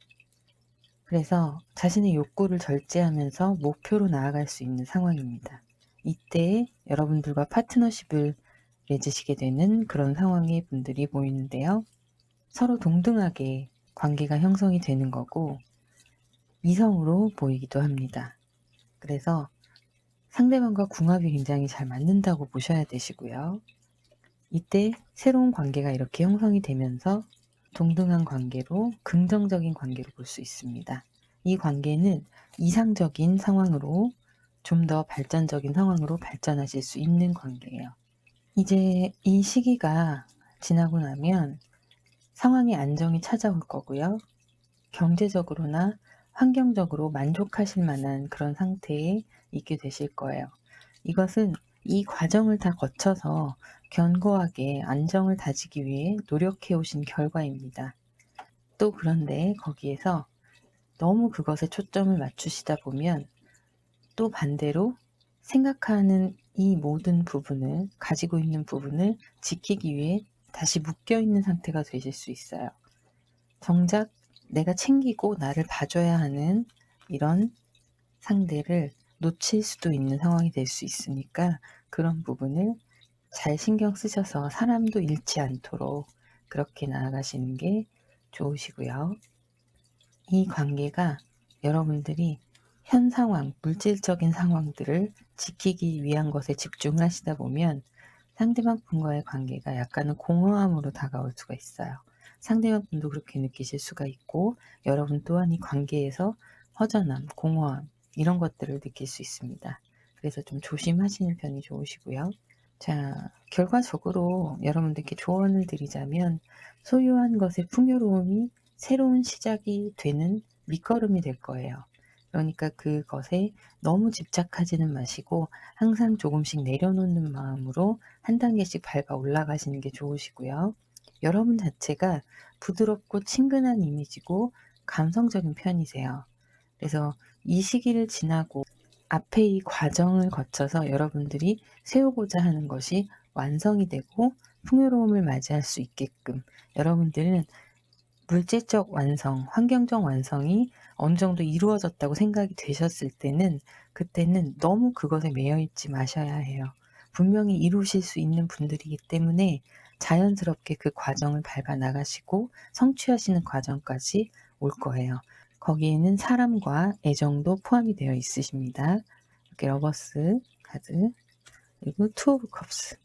그래서 자신의 욕구를 절제하면서 목표로 나아갈 수 있는 상황입니다. 이때 여러분들과 파트너십을 맺으시게 되는 그런 상황의 분들이 보이는데요. 서로 동등하게 관계가 형성이 되는 거고 이성으로 보이기도 합니다. 그래서 상대방과 궁합이 굉장히 잘 맞는다고 보셔야 되시고요. 이때 새로운 관계가 이렇게 형성이 되면서 동등한 관계로 긍정적인 관계로 볼 수 있습니다. 이 관계는 이상적인 상황으로 좀 더 발전적인 상황으로 발전하실 수 있는 관계예요. 이제 이 시기가 지나고 나면 상황의 안정이 찾아올 거고요. 경제적으로나 환경적으로 만족하실 만한 그런 상태에 있게 되실 거예요. 이것은 이 과정을 다 거쳐서 견고하게 안정을 다지기 위해 노력해 오신 결과입니다. 또 그런데 거기에서 너무 그것에 초점을 맞추시다 보면 또 반대로 생각하는 이 모든 부분을 가지고 있는 부분을 지키기 위해 다시 묶여 있는 상태가 되실 수 있어요. 정작 내가 챙기고 나를 봐줘야 하는 이런 상대를 놓칠 수도 있는 상황이 될 수 있으니까 그런 부분을 잘 신경 쓰셔서 사람도 잃지 않도록 그렇게 나아가시는 게 좋으시고요. 이 관계가 여러분들이 현 상황, 물질적인 상황들을 지키기 위한 것에 집중하시다 보면 상대방 분과의 관계가 약간은 공허함으로 다가올 수가 있어요. 상대방 분도 그렇게 느끼실 수가 있고 여러분 또한 이 관계에서 허전함, 공허함 이런 것들을 느낄 수 있습니다. 그래서 좀 조심하시는 편이 좋으시고요. 자, 결과적으로 여러분들께 조언을 드리자면 소유한 것의 풍요로움이 새로운 시작이 되는 밑거름이 될 거예요. 그러니까 그것에 너무 집착하지는 마시고 항상 조금씩 내려놓는 마음으로 한 단계씩 밟아 올라가시는 게 좋으시고요. 여러분 자체가 부드럽고 친근한 이미지고 감성적인 편이세요. 그래서 이 시기를 지나고 앞에 이 과정을 거쳐서 여러분들이 세우고자 하는 것이 완성이 되고 풍요로움을 맞이할 수 있게끔 여러분들은 물질적 완성, 환경적 완성이 어느 정도 이루어졌다고 생각이 되셨을 때는 그때는 너무 그것에 매여 있지 마셔야 해요. 분명히 이루실 수 있는 분들이기 때문에 자연스럽게 그 과정을 밟아 나가시고 성취하시는 과정까지 올 거예요. 거기에는 사람과 애정도 포함이 되어 있으십니다. 이렇게 러버스 카드 그리고 투 오브 컵스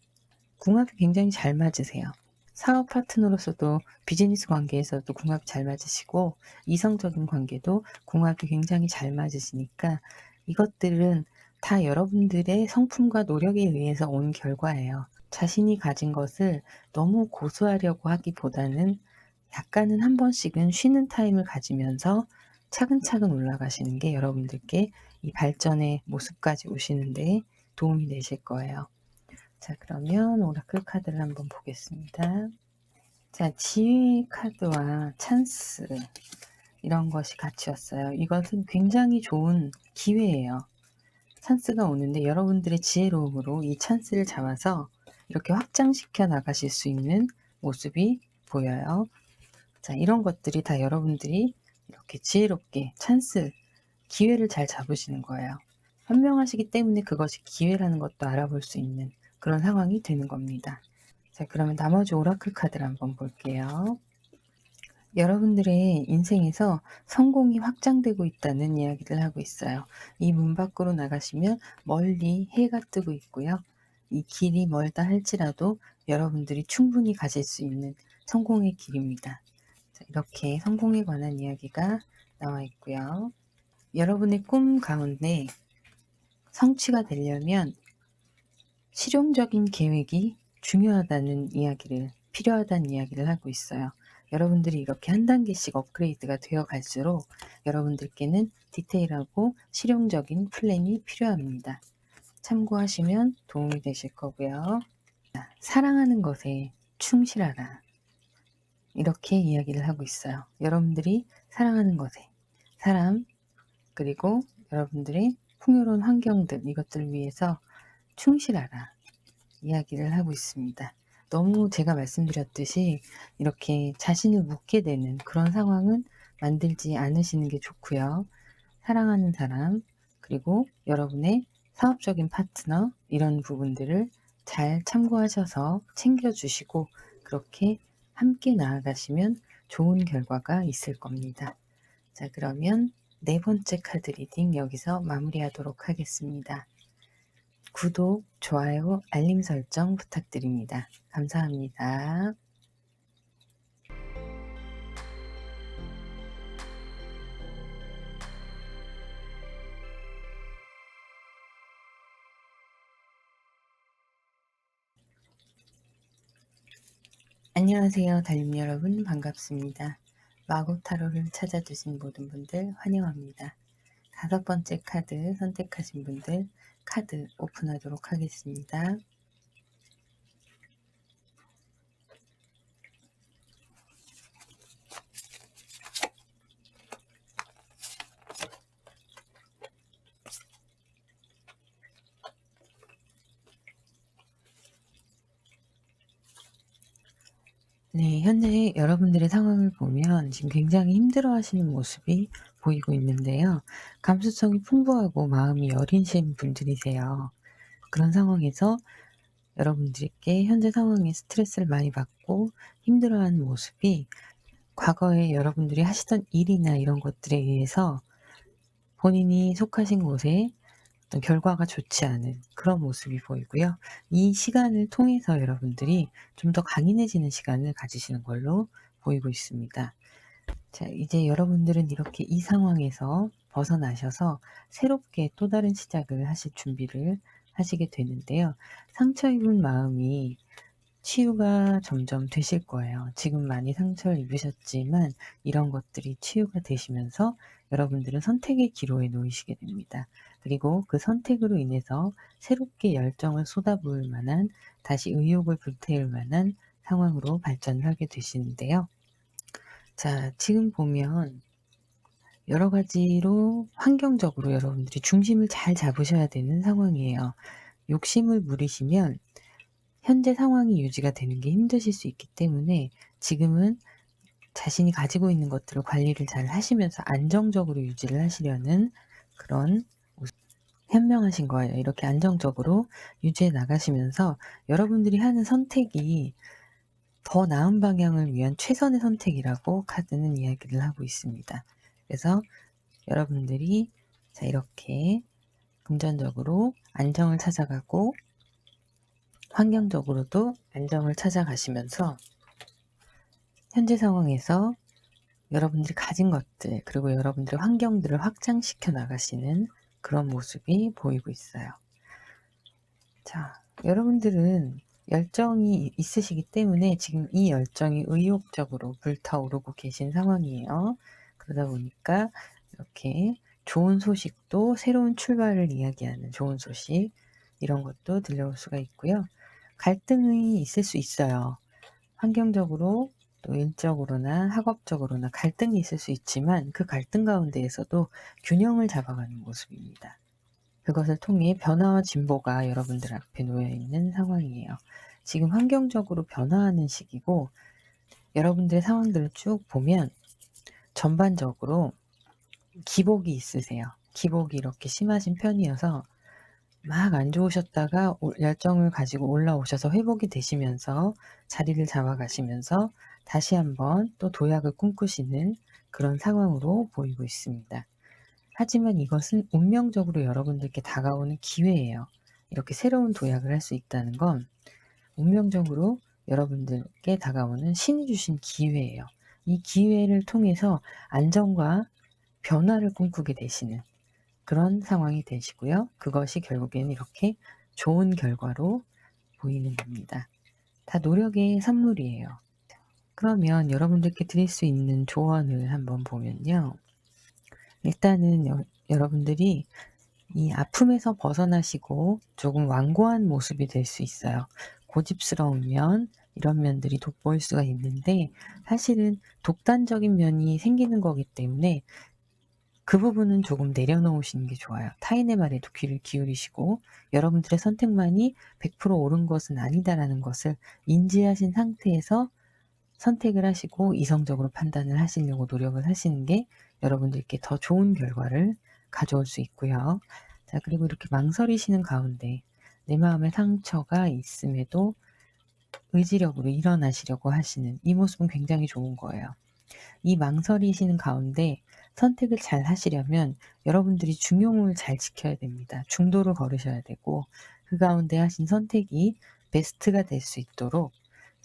궁합이 굉장히 잘 맞으세요. 사업 파트너로서도 비즈니스 관계에서도 궁합이 잘 맞으시고 이성적인 관계도 궁합이 굉장히 잘 맞으시니까 이것들은 다 여러분들의 성품과 노력에 의해서 온 결과예요. 자신이 가진 것을 너무 고수하려고 하기보다는 약간은 한 번씩은 쉬는 타임을 가지면서 차근차근 올라가시는 게 여러분들께 이 발전의 모습까지 오시는데 도움이 되실 거예요. 자, 그러면 오라클 카드를 한번 보겠습니다. 자, 지혜 카드와 찬스 이런 것이 같이 왔어요. 이것은 굉장히 좋은 기회예요. 찬스가 오는데 여러분들의 지혜로움으로 이 찬스를 잡아서 이렇게 확장시켜 나가실 수 있는 모습이 보여요. 자, 이런 것들이 다 여러분들이 이렇게 지혜롭게 찬스, 기회를 잘 잡으시는 거예요. 현명하시기 때문에 그것이 기회라는 것도 알아볼 수 있는 그런 상황이 되는 겁니다. 자, 그러면 나머지 오라클 카드를 한번 볼게요. 여러분들의 인생에서 성공이 확장되고 있다는 이야기를 하고 있어요. 이 문 밖으로 나가시면 멀리 해가 뜨고 있고요. 이 길이 멀다 할지라도 여러분들이 충분히 가실 수 있는 성공의 길입니다. 자, 이렇게 성공에 관한 이야기가 나와 있고요. 여러분의 꿈 가운데 성취가 되려면 실용적인 계획이 중요하다는 이야기를, 필요하다는 이야기를 하고 있어요. 여러분들이 이렇게 한 단계씩 업그레이드가 되어 갈수록 여러분들께는 디테일하고 실용적인 플랜이 필요합니다. 참고하시면 도움이 되실 거고요. 사랑하는 것에 충실하라. 이렇게 이야기를 하고 있어요. 여러분들이 사랑하는 것에, 사람, 그리고 여러분들의 풍요로운 환경들, 이것들을 위해서 충실하라. 이야기를 하고 있습니다. 너무 제가 말씀드렸듯이 이렇게 자신을 묻게 되는 그런 상황은 만들지 않으시는 게 좋고요. 사랑하는 사람, 그리고 여러분의 사업적인 파트너, 이런 부분들을 잘 참고하셔서 챙겨주시고 그렇게 함께 나아가시면 좋은 결과가 있을 겁니다. 자, 그러면 네 번째 카드 리딩 여기서 마무리하도록 하겠습니다. 구독, 좋아요, 알림 설정 부탁드립니다. 감사합니다. 안녕하세요, 달님 여러분. 반갑습니다. 마고 타로를 찾아주신 모든 분들 환영합니다. 다섯 번째 카드 선택하신 분들 카드 오픈하도록 하겠습니다. 네, 현재 여러분들의 상황을 보면 지금 굉장히 힘들어 하시는 모습이 보이고 있는데요. 감수성이 풍부하고 마음이 여리신 분들이세요. 그런 상황에서 여러분들께 현재 상황에 스트레스를 많이 받고 힘들어하는 모습이 과거에 여러분들이 하시던 일이나 이런 것들에 의해서 본인이 속하신 곳에 어떤 결과가 좋지 않은 그런 모습이 보이고요. 이 시간을 통해서 여러분들이 좀 더 강인해지는 시간을 가지시는 걸로 보이고 있습니다. 자, 이제 여러분들은 이렇게 이 상황에서 벗어나셔서 새롭게 또 다른 시작을 하실 준비를 하시게 되는데요. 상처 입은 마음이 치유가 점점 되실 거예요. 지금 많이 상처를 입으셨지만 이런 것들이 치유가 되시면서 여러분들은 선택의 기로에 놓이시게 됩니다. 그리고 그 선택으로 인해서 새롭게 열정을 쏟아부을 만한, 다시 의욕을 불태울 만한 상황으로 발전을 하게 되시는데요. 자, 지금 보면 여러 가지로 환경적으로 여러분들이 중심을 잘 잡으셔야 되는 상황이에요. 욕심을 부리시면 현재 상황이 유지가 되는 게 힘드실 수 있기 때문에 지금은 자신이 가지고 있는 것들을 관리를 잘 하시면서 안정적으로 유지를 하시려는 그런 현명하신 거예요. 이렇게 안정적으로 유지해 나가시면서 여러분들이 하는 선택이 더 나은 방향을 위한 최선의 선택이라고 카드는 이야기를 하고 있습니다. 그래서 여러분들이 자, 이렇게 금전적으로 안정을 찾아가고 환경적으로도 안정을 찾아가시면서 현재 상황에서 여러분들이 가진 것들, 그리고 여러분들의 환경들을 확장시켜 나가시는 그런 모습이 보이고 있어요. 자, 여러분들은 열정이 있으시기 때문에 지금 이 열정이 의욕적으로 불타오르고 계신 상황이에요. 그러다 보니까 이렇게 좋은 소식도, 새로운 출발을 이야기하는 좋은 소식, 이런 것도 들려올 수가 있고요. 갈등이 있을 수 있어요. 환경적으로 또 일적으로나 학업적으로나 갈등이 있을 수 있지만 그 갈등 가운데에서도 균형을 잡아가는 모습입니다. 그것을 통해 변화와 진보가 여러분들 앞에 놓여 있는 상황이에요. 지금 환경적으로 변화하는 시기고 여러분들의 상황들을 쭉 보면 전반적으로 기복이 있으세요. 기복이 이렇게 심하신 편이어서 막 안 좋으셨다가 열정을 가지고 올라오셔서 회복이 되시면서 자리를 잡아가시면서 다시 한번 또 도약을 꿈꾸시는 그런 상황으로 보이고 있습니다. 하지만 이것은 운명적으로 여러분들께 다가오는 기회예요. 이렇게 새로운 도약을 할 수 있다는 건 운명적으로 여러분들께 다가오는 신이 주신 기회예요. 이 기회를 통해서 안정과 변화를 꿈꾸게 되시는 그런 상황이 되시고요. 그것이 결국에는 이렇게 좋은 결과로 보이는 겁니다. 다 노력의 산물이에요. 그러면 여러분들께 드릴 수 있는 조언을 한번 보면요. 일단은 여러분들이 이 아픔에서 벗어나시고 조금 완고한 모습이 될 수 있어요. 고집스러운 면, 이런 면들이 돋보일 수가 있는데 사실은 독단적인 면이 생기는 거기 때문에 그 부분은 조금 내려놓으시는 게 좋아요. 타인의 말에도 귀를 기울이시고 여러분들의 선택만이 100% 옳은 것은 아니다라는 것을 인지하신 상태에서 선택을 하시고 이성적으로 판단을 하시려고 노력을 하시는 게 여러분들께 더 좋은 결과를 가져올 수 있고요. 자, 그리고 이렇게 망설이시는 가운데 내 마음에 상처가 있음에도 의지력으로 일어나시려고 하시는 이 모습은 굉장히 좋은 거예요. 이 망설이시는 가운데 선택을 잘 하시려면 여러분들이 중용을 잘 지켜야 됩니다. 중도를 걸으셔야 되고 그 가운데 하신 선택이 베스트가 될 수 있도록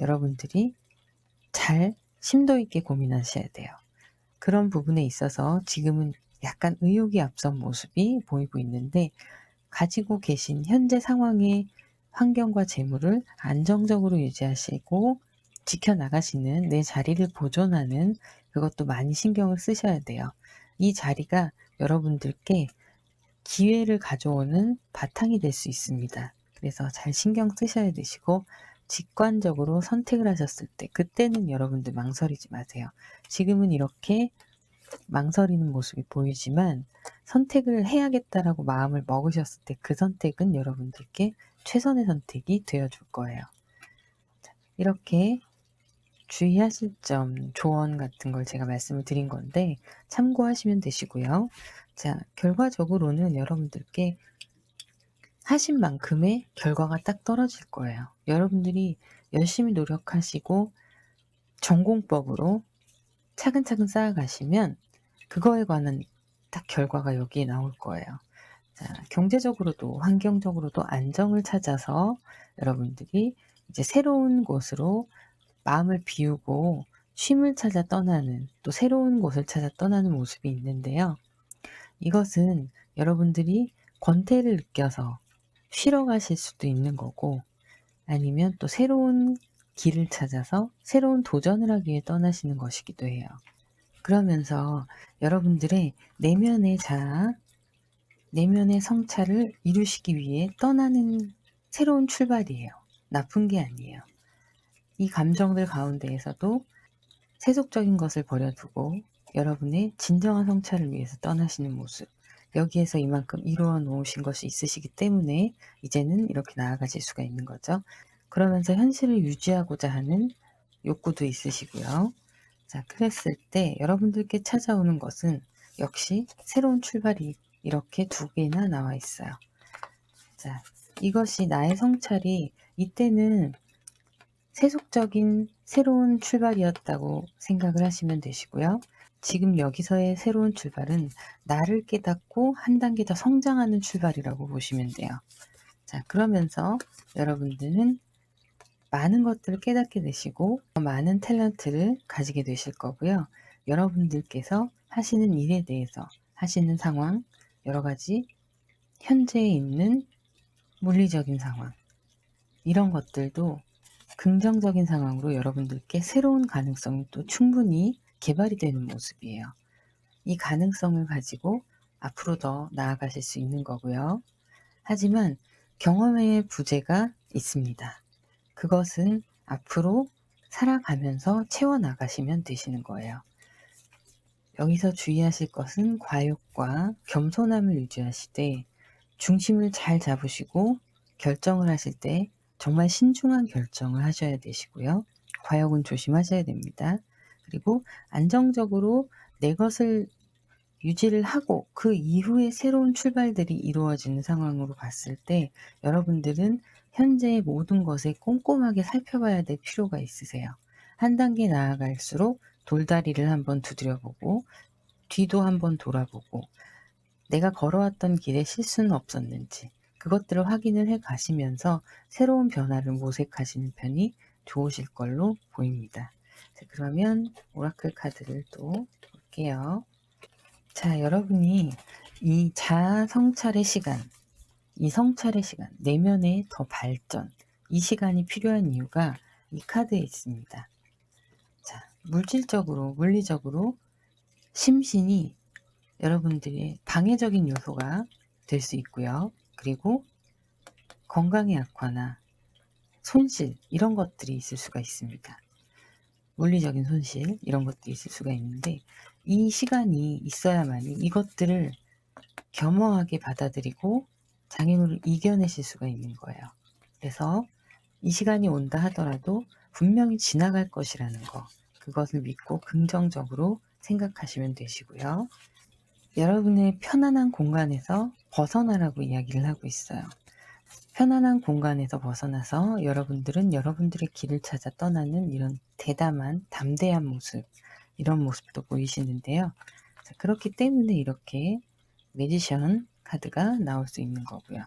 여러분들이 잘 심도 있게 고민하셔야 돼요. 그런 부분에 있어서 지금은 약간 의욕이 앞선 모습이 보이고 있는데 가지고 계신 현재 상황의 환경과 재물을 안정적으로 유지하시고 지켜나가시는 내 자리를 보존하는 그것도 많이 신경을 쓰셔야 돼요. 이 자리가 여러분들께 기회를 가져오는 바탕이 될 수 있습니다. 그래서 잘 신경 쓰셔야 되시고 직관적으로 선택을 하셨을 때 그때는 여러분들 망설이지 마세요. 지금은 이렇게 망설이는 모습이 보이지만 선택을 해야겠다라고 마음을 먹으셨을 때 그 선택은 여러분들께 최선의 선택이 되어줄 거예요. 이렇게 주의하실 점, 조언 같은 걸 제가 말씀을 드린 건데 참고하시면 되시고요. 자, 결과적으로는 여러분들께 하신 만큼의 결과가 딱 떨어질 거예요. 여러분들이 열심히 노력하시고 전공법으로 차근차근 쌓아가시면 그거에 관한 딱 결과가 여기에 나올 거예요. 자, 경제적으로도 환경적으로도 안정을 찾아서 여러분들이 이제 새로운 곳으로 마음을 비우고 쉼을 찾아 떠나는 또 새로운 곳을 찾아 떠나는 모습이 있는데요. 이것은 여러분들이 권태를 느껴서 쉬러 가실 수도 있는 거고 아니면 또 새로운 길을 찾아서 새로운 도전을 하기 위해 떠나시는 것이기도 해요. 그러면서 여러분들의 내면의 자아, 내면의 성찰을 이루시기 위해 떠나는 새로운 출발이에요. 나쁜 게 아니에요. 이 감정들 가운데에서도 세속적인 것을 버려두고 여러분의 진정한 성찰을 위해서 떠나시는 모습, 여기에서 이만큼 이루어 놓으신 것이 있으시기 때문에 이제는 이렇게 나아가실 수가 있는 거죠. 그러면서 현실을 유지하고자 하는 욕구도 있으시고요. 자, 그랬을 때 여러분들께 찾아오는 것은 역시 새로운 출발이 이렇게 두 개나 나와 있어요. 자, 이것이 나의 성찰이 이때는 세속적인 새로운 출발이었다고 생각을 하시면 되시고요. 지금 여기서의 새로운 출발은 나를 깨닫고 한 단계 더 성장하는 출발이라고 보시면 돼요. 자, 그러면서 여러분들은 많은 것들을 깨닫게 되시고 많은 탤런트를 가지게 되실 거고요. 여러분들께서 하시는 일에 대해서 하시는 상황, 여러 가지 현재에 있는 물리적인 상황, 이런 것들도 긍정적인 상황으로 여러분들께 새로운 가능성이 또 충분히 개발이 되는 모습이에요. 이 가능성을 가지고 앞으로 더 나아가실 수 있는 거고요. 하지만 경험의 부재가 있습니다. 그것은 앞으로 살아가면서 채워나가시면 되시는 거예요. 여기서 주의하실 것은 과욕과 겸손함을 유지하시되 중심을 잘 잡으시고 결정을 하실 때 정말 신중한 결정을 하셔야 되시고요. 과욕은 조심하셔야 됩니다. 그리고 안정적으로 내 것을 유지를 하고 그 이후에 새로운 출발들이 이루어지는 상황으로 봤을 때 여러분들은 현재의 모든 것에 꼼꼼하게 살펴봐야 될 필요가 있으세요. 한 단계 나아갈수록 돌다리를 한번 두드려보고 뒤도 한번 돌아보고 내가 걸어왔던 길에 실수는 없었는지 그것들을 확인을 해 가시면서 새로운 변화를 모색하시는 편이 좋으실 걸로 보입니다. 자, 그러면 오라클 카드를 또 볼게요. 자, 여러분이 이 자아 성찰의 시간, 이 성찰의 시간, 내면의 더 발전, 이 시간이 필요한 이유가 이 카드에 있습니다. 자, 물질적으로, 물리적으로 심신이 여러분들의 방해적인 요소가 될 수 있고요. 그리고 건강의 악화나 손실 이런 것들이 있을 수가 있습니다. 물리적인 손실 이런 것들이 있을 수가 있는데 이 시간이 있어야만이 이것들을 겸허하게 받아들이고 장애물을 이겨내실 수가 있는 거예요. 그래서 이 시간이 온다 하더라도 분명히 지나갈 것이라는 거, 그것을 믿고 긍정적으로 생각하시면 되시고요. 여러분의 편안한 공간에서 벗어나라고 이야기를 하고 있어요. 편안한 공간에서 벗어나서 여러분들은 여러분들의 길을 찾아 떠나는 이런 대담한, 담대한 모습, 이런 모습도 보이시는데요. 자, 그렇기 때문에 이렇게 매지션 카드가 나올 수 있는 거고요.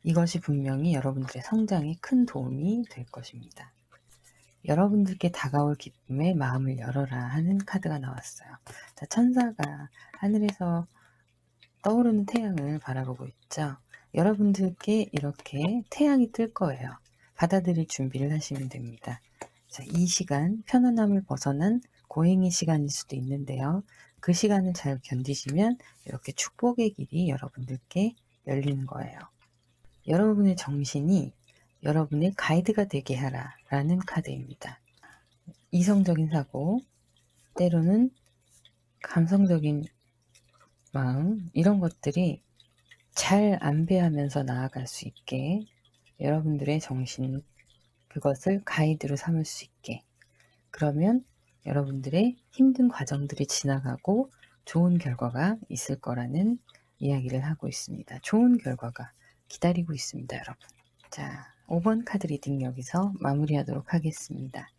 이것이 분명히 여러분들의 성장에 큰 도움이 될 것입니다. 여러분들께 다가올 기쁨에 마음을 열어라 하는 카드가 나왔어요. 자, 천사가 하늘에서 떠오르는 태양을 바라보고 있죠. 여러분들께 이렇게 태양이 뜰 거예요. 받아들일 준비를 하시면 됩니다. 자, 이 시간, 편안함을 벗어난 고행의 시간일 수도 있는데요. 그 시간을 잘 견디시면 이렇게 축복의 길이 여러분들께 열리는 거예요. 여러분의 정신이 여러분의 가이드가 되게 하라 라는 카드입니다. 이성적인 사고, 때로는 감성적인 마음, 이런 것들이 잘 안배하면서 나아갈 수 있게 여러분들의 정신, 그것을 가이드로 삼을 수 있게, 그러면 여러분들의 힘든 과정들이 지나가고 좋은 결과가 있을 거라는 이야기를 하고 있습니다. 좋은 결과가 기다리고 있습니다, 여러분. 자, 5번 카드 리딩 여기서 마무리하도록 하겠습니다.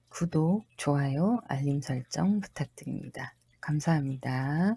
구독, 좋아요, 알림 설정 부탁드립니다. 감사합니다.